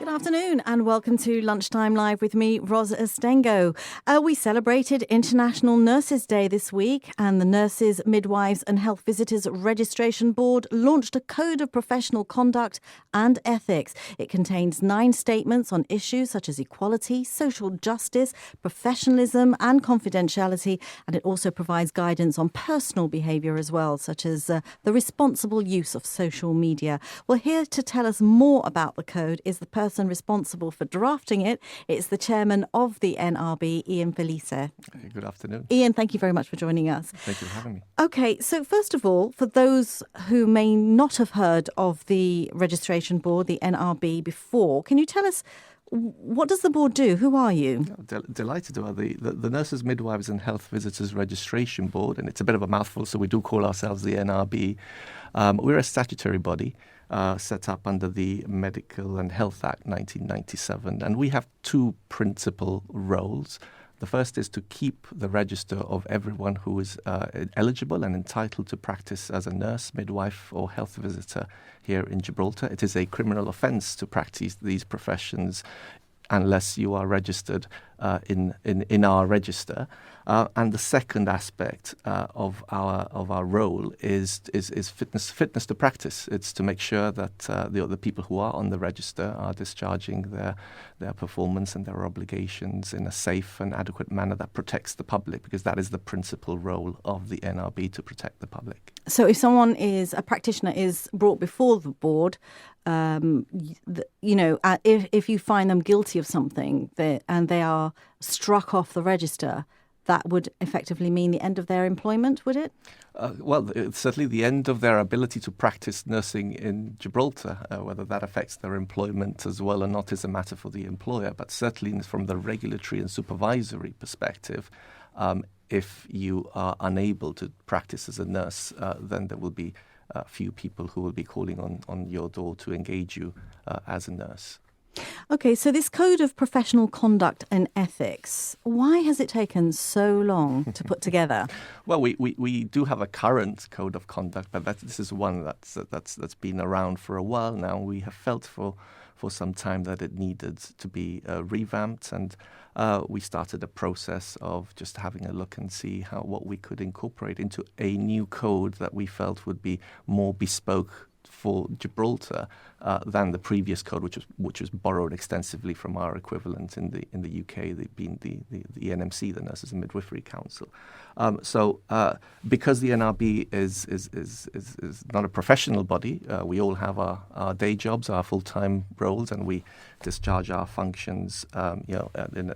Good afternoon and welcome to Lunchtime Live with me, Ros Estengo. We celebrated International Nurses Day this week, and the Nurses, Midwives and Health Visitors Registration Board launched a code of professional conduct and ethics. It contains 9 statements on issues such as equality, social justice, professionalism and confidentiality, and it also provides guidance on personal behaviour as well, such as the responsible use of social media. Well, here to tell us more about the code is the person responsible for drafting it. It's the chairman of the NRB, Ian Felice. Good afternoon. Ian, thank you very much for joining us. Thank you for having me. Okay, so first of all, for those who may not have heard of the registration board, the NRB, before, can you tell us, what does the board do? Who are you? Delighted to. The Nurses, Midwives and Health Visitors Registration Board, and it's a bit of a mouthful, so we do call ourselves the NRB. We're a statutory body set up under the Medical and Health Act 1997, and we have 2 principal roles. The first is to keep the register of everyone who is eligible and entitled to practice as a nurse, midwife or health visitor here in Gibraltar. It is a criminal offence to practice these professions unless you are registered in our register. And the second aspect of our role is fitness to practice. It's to make sure that the people who are on the register are discharging their performance and their obligations in a safe and adequate manner that protects the public, because that is the principal role of the NRB, to protect the public. So if a practitioner is brought before the board, if you find them guilty of something and they are struck off the register, that would effectively mean the end of their employment, would it? It's certainly the end of their ability to practice nursing in Gibraltar. Whether that affects their employment as well or not is a matter for the employer. But certainly from the regulatory and supervisory perspective, if you are unable to practice as a nurse, then there will be a few people who will be calling on your door to engage you as a nurse. Okay, so this code of professional conduct and ethics, why has it taken so long to put together? Well, we do have a current code of conduct, but this is one that's been around for a while now. We have felt for some time that it needed to be revamped, and we started a process of just having a look and see what we could incorporate into a new code that we felt would be more bespoke for Gibraltar than the previous code, which was borrowed extensively from our equivalent in the UK, being the NMC, the Nurses and Midwifery Council. So because the NRB is not a professional body, we all have our day jobs, our full-time roles, and we discharge our functions in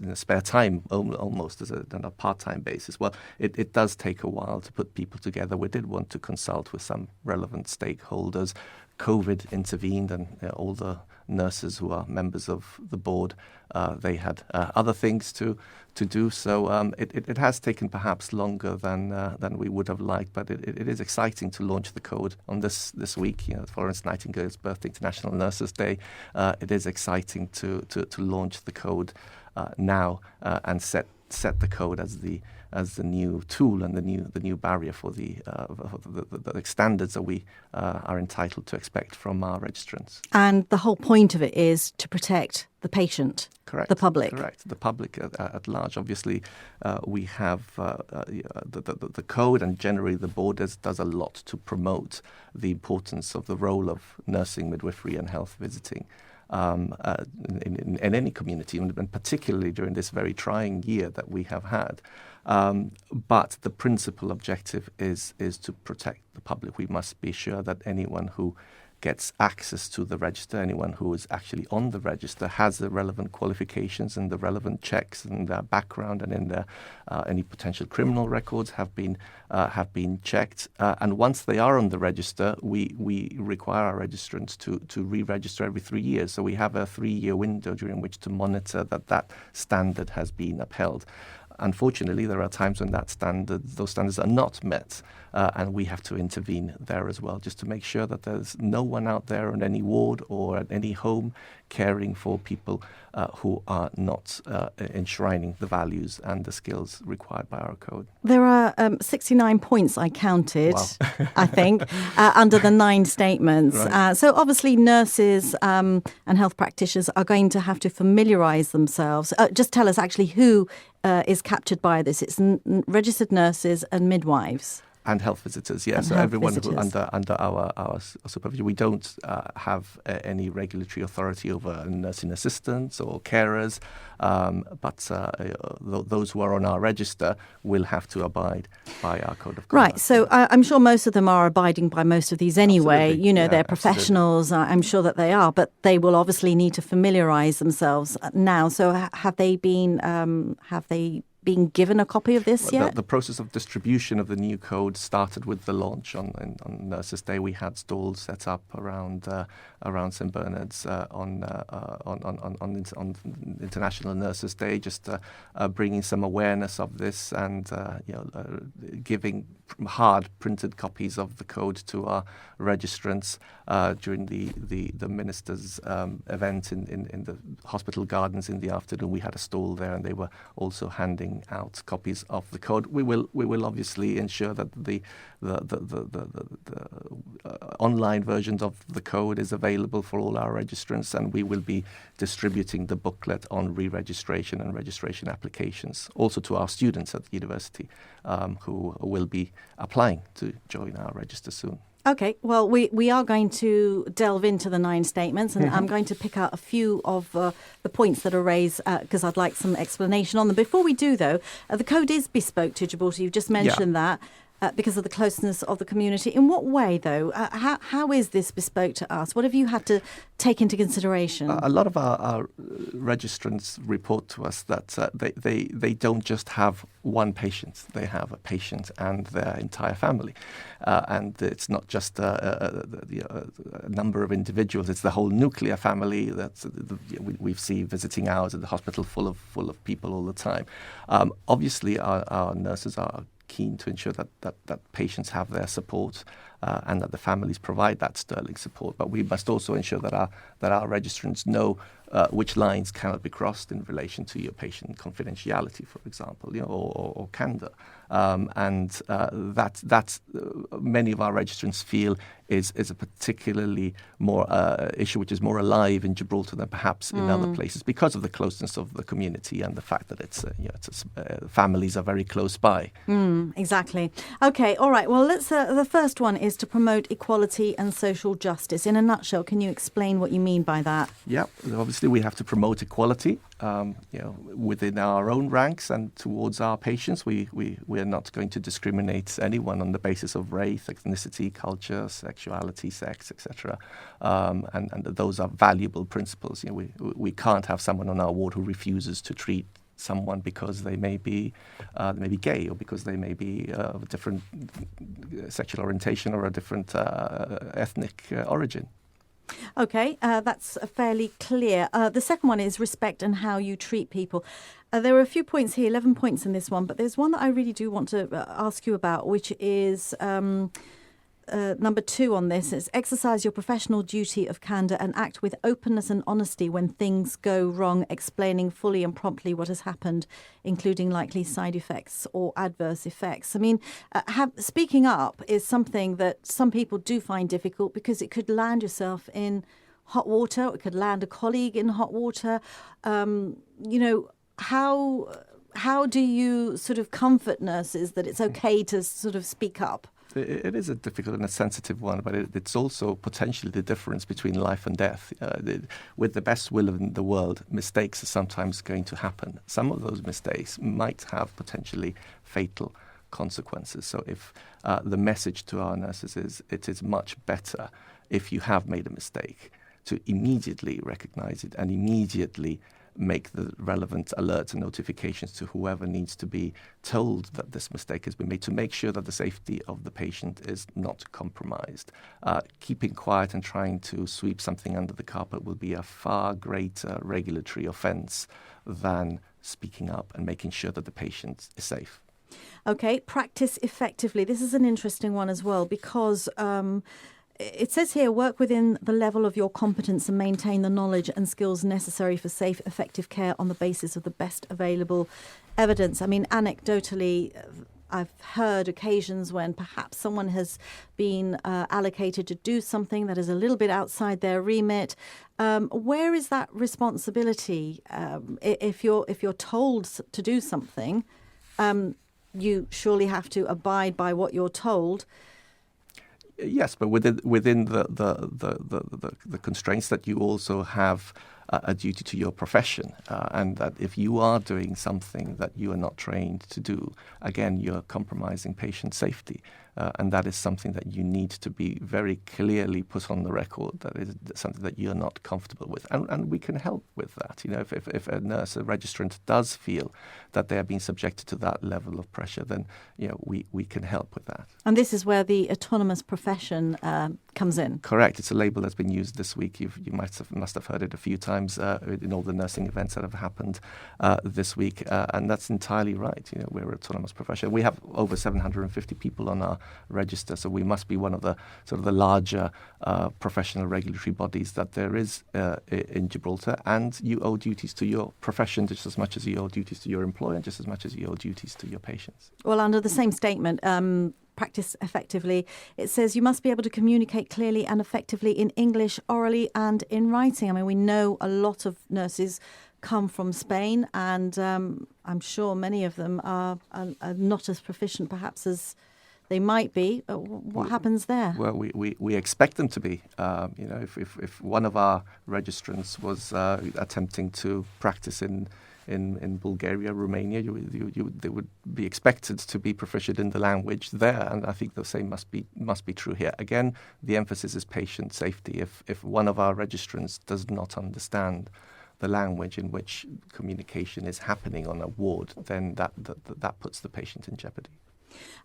a spare time, almost on a part-time basis. Well, it does take a while to put people together. We did want to consult with some relevant stakeholders. COVID intervened, and all the nurses who are members of the board, they had other things to do. So it has taken perhaps longer than we would have liked, but it is exciting to launch the code on this week. Florence Nightingale's birthday, International Nurses Day. It is exciting to launch the code now and set the code as the new tool and the new barrier for the standards that we are entitled to expect from our registrants. And the whole point of it is to protect the patient, correct, the public. Correct, the public at large. Obviously, we have the code, and generally the board does a lot to promote the importance of the role of nursing, midwifery and health visiting. In any community, and particularly during this very trying year that we have had. But the principal objective is to protect the public. We must be sure that anyone who gets access to the register, anyone who is actually on the register, has the relevant qualifications and the relevant checks in their background, and in their any potential criminal records have been checked. And once they are on the register, we require our registrants to re-register every 3 years. So we have a 3-year window during which to monitor that standard has been upheld. Unfortunately, there are times when those standards are not met, and we have to intervene there as well, just to make sure that there's no one out there on any ward or at any home caring for people who are not enshrining the values and the skills required by our code. There are 69 points I counted, Wow. I think, under the 9 statements. Right. So obviously nurses and health practitioners are going to have to familiarise themselves. Just tell us actually who is captured by this. It's registered nurses and midwives. And health visitors, yes. And So health everyone who visitors. under our supervision. We don't have any regulatory authority over nursing assistants or carers, but those who are on our register will have to abide by our code of conduct. Right, so I'm sure most of them are abiding by most of these anyway. Absolutely. They're Absolutely. professionals, I'm sure that they are, but they will obviously need to familiarise themselves now. So have they been given a copy of this yet? The process of distribution of the new code started with the launch on Nurses Day. We had stalls set up around St Bernard's on International Nurses Day, just bringing some awareness of this and giving hard printed copies of the code to our registrants during the minister's event in the hospital gardens in the afternoon. We had a stall there, and they were also handing out copies of the code. We will obviously ensure that the online versions of the code is available for all our registrants, and we will be distributing the booklet on re-registration and registration applications also to our students at the university who will be applying to join our register soon. Okay, well, we are going to delve into the 9 statements, and I'm going to pick out a few of the points that are raised because I'd like some explanation on them. Before we do, though, the code is bespoke to Gibraltar. You've just mentioned that. Because of the closeness of the community. In what way, though? How is this bespoke to us? What have you had to take into consideration? A lot of our registrants report to us that they don't just have one patient. They have a patient and their entire family. And it's not just a number of individuals. It's the whole nuclear family. We see visiting hours at the hospital full of people all the time. Obviously, our nurses are keen to ensure that patients have their support and that the families provide that sterling support. But we must also ensure that our registrants know which lines cannot be crossed in relation to your patient confidentiality, for example, or candour. And that's many of our registrants feel is a particularly more issue which is more alive in Gibraltar than perhaps in other places because of the closeness of the community and the fact that families are very close by. Exactly. Okay, all right. Well, let's. The first one is to promote equality and social justice. In a nutshell, can you explain what you mean by that? Yeah, obviously we have to promote equality, within our own ranks and towards our patients. We are not going to discriminate anyone on the basis of race, ethnicity, culture, sexuality, sex, etc. And those are valuable principles. We can't have someone on our ward who refuses to treat someone because they may be gay or because they may be of a different sexual orientation or a different ethnic origin. Okay, that's fairly clear. The second one is respect and how you treat people. There are a few points here, 11 points in this one, but there's one that I really do want to ask you about, which is number 2 on this. It's exercise your professional duty of candour and act with openness and honesty when things go wrong, explaining fully and promptly what has happened, including likely side effects or adverse effects. I mean, speaking up is something that some people do find difficult because it could land yourself in hot water. It could land a colleague in hot water. How do you sort of comfort nurses that it's okay to sort of speak up? It is a difficult and a sensitive one, but it's also potentially the difference between life and death. With the best will in the world, mistakes are sometimes going to happen. Some of those mistakes might have potentially fatal consequences. So if the message to our nurses is it is much better if you have made a mistake to immediately recognize it and immediately make the relevant alerts and notifications to whoever needs to be told that this mistake has been made to make sure that the safety of the patient is not compromised. Keeping quiet and trying to sweep something under the carpet will be a far greater regulatory offence than speaking up and making sure that the patient is safe. Okay, practice effectively. This is an interesting one as well, because it says here, work within the level of your competence and maintain the knowledge and skills necessary for safe, effective care on the basis of the best available evidence. I mean, anecdotally, I've heard occasions when perhaps someone has been allocated to do something that is a little bit outside their remit. Where is that responsibility? If you're told to do something, you surely have to abide by what you're told. Yes, but within the constraints that you also have a duty to your profession, and that if you are doing something that you are not trained to do, again, you're compromising patient safety. And that is something that you need to be very clearly put on the record, that is something that you're not comfortable with. And we can help with that. You know, if a nurse, a registrant does feel that they are being subjected to that level of pressure, then, you know, we can help with that. And this is where the autonomous profession comes in. Correct. It's a label that's been used this week. You must have heard it a few times in all the nursing events that have happened this week. And that's entirely right. You know, we're an autonomous profession. We have over 750 people on our register, so we must be one of the sort of the larger professional regulatory bodies that there is in Gibraltar. And you owe duties to your profession just as much as you owe duties to your employer, and just as much as you owe duties to your patients. Well, under the same statement, practice effectively, it says you must be able to communicate clearly and effectively in English, orally and in writing. I mean, we know a lot of nurses come from Spain, and I'm sure many of them are not as proficient perhaps as they might be. What happens there? Well, we expect them to be. You know, if one of our registrants was attempting to practice in Bulgaria, Romania, they would be expected to be proficient in the language there, and I think the same must be true here. Again, the emphasis is patient safety. If one of our registrants does not understand the language in which communication is happening on a ward, then that puts the patient in jeopardy.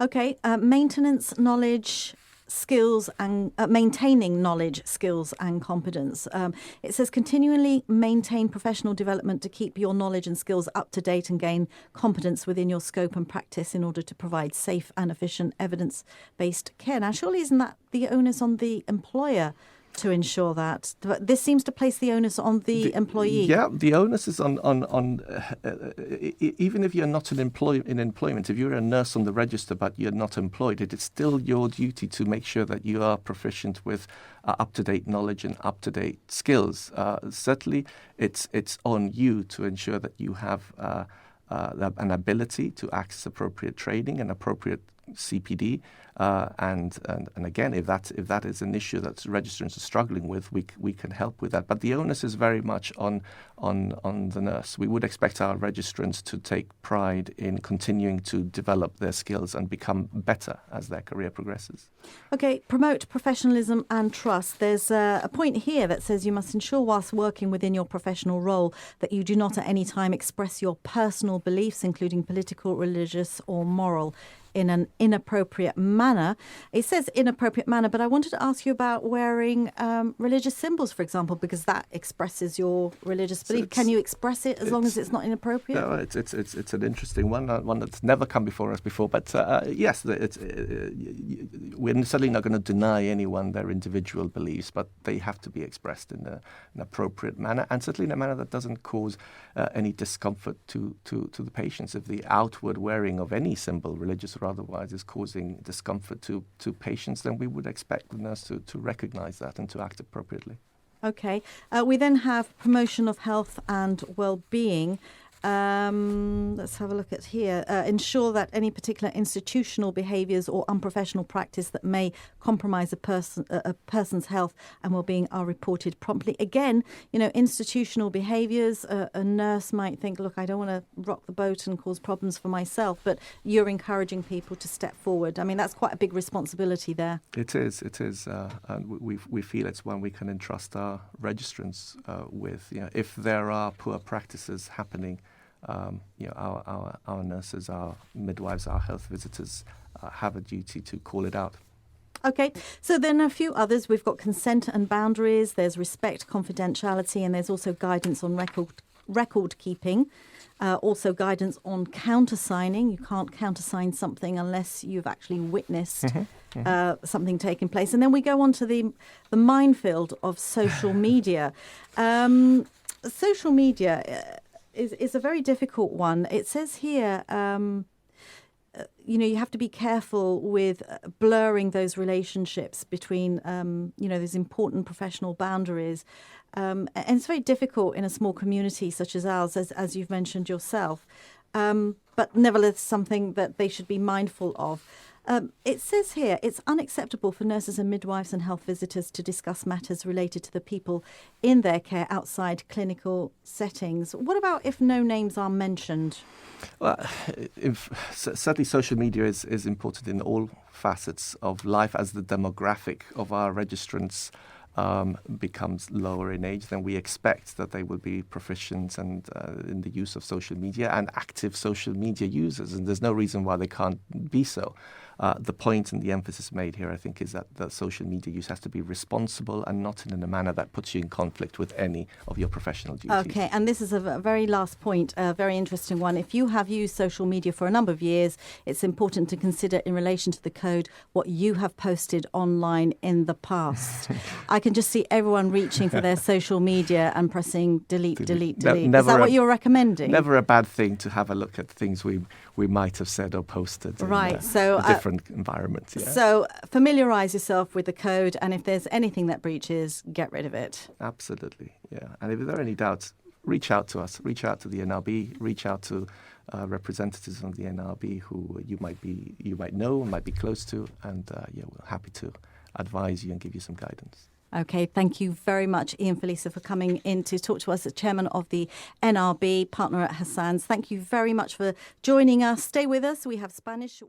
Okay, maintenance, knowledge, skills and maintaining knowledge, skills and competence. It says continually maintain professional development to keep your knowledge and skills up to date and gain competence within your scope and practice in order to provide safe and efficient evidence-based care. Now, surely isn't that the onus on the employer to ensure that? This seems to place the onus on the employee. Yeah, the onus is on even if you're not in employment, if you're a nurse on the register but you're not employed, it is still your duty to make sure that you are proficient with up-to-date knowledge and up-to-date skills. Certainly, it's on you to ensure that you have an ability to access appropriate training and appropriate CPD, and again, if that is an issue that registrants are struggling with, we can help with that. But the onus is very much on the nurse. We would expect our registrants to take pride in continuing to develop their skills and become better as their career progresses. Okay, promote professionalism and trust. There's a point here that says you must ensure whilst working within your professional role that you do not at any time express your personal beliefs, including political, religious or moral, in an inappropriate manner. It says inappropriate manner, but I wanted to ask you about wearing religious symbols, for example, because that expresses your religious belief. Can you express it as long as it's not inappropriate? No, it's an interesting one that's never come before us before. But yes, we're certainly not going to deny anyone their individual beliefs, but they have to be expressed in an appropriate manner, and certainly in a manner that doesn't cause any discomfort to the patients. If the outward wearing of any symbol, religious or otherwise, is causing discomfort to patients, then we would expect the nurse to recognise that and to act appropriately. Okay. We then have promotion of health and well-being. Let's have a look at here. Ensure that any particular institutional behaviours or unprofessional practice that may compromise a person's health and well-being are reported promptly. Again, institutional behaviours. A nurse might think, look, I don't want to rock the boat and cause problems for myself, but you're encouraging people to step forward. I mean, that's quite a big responsibility there. It is. And we feel it's one we can entrust our registrants with. If there are poor practices happening, our nurses, our midwives, our health visitors have a duty to call it out. Okay, so then a few others. We've got consent and boundaries, there's respect, confidentiality, and there's also guidance on record keeping. Also guidance on countersigning. You can't countersign something unless you've actually witnessed something taking place. And then we go on to the minefield of social media. Social media is a very difficult one. It says here, you have to be careful with blurring those relationships between, those important professional boundaries. And it's very difficult in a small community such as ours, as you've mentioned yourself. But nevertheless, something that they should be mindful of. It says here, it's unacceptable for nurses and midwives and health visitors to discuss matters related to the people in their care outside clinical settings. What about if no names are mentioned? Well, certainly social media is important in all facets of life. As the demographic of our registrants becomes lower in age, then we expect that they will be proficient and in the use of social media and active social media users, and there's no reason why they can't be so. The point and the emphasis made here, I think, is that the social media use has to be responsible and not in a manner that puts you in conflict with any of your professional duties. Okay, and this is a very last point, a very interesting one. If you have used social media for a number of years, it's important to consider in relation to the code what you have posted online in the past. I can just see everyone reaching for their social media and pressing delete. Is that what you're recommending? Never a bad thing to have a look at things we might have said or posted. Right, in, so a different environment. Yeah. So familiarise yourself with the code, and if there's anything that breaches, get rid of it. Absolutely, yeah. And if there are any doubts, reach out to us. Reach out to the NRB. Reach out to representatives of the NRB who you might know, might be close to, and we're happy to advise you and give you some guidance. Okay, thank you very much, Ian Felice, for coming in to talk to us as chairman of the NRB, partner at Hassan's. Thank you very much for joining us. Stay with us. We have Spanish.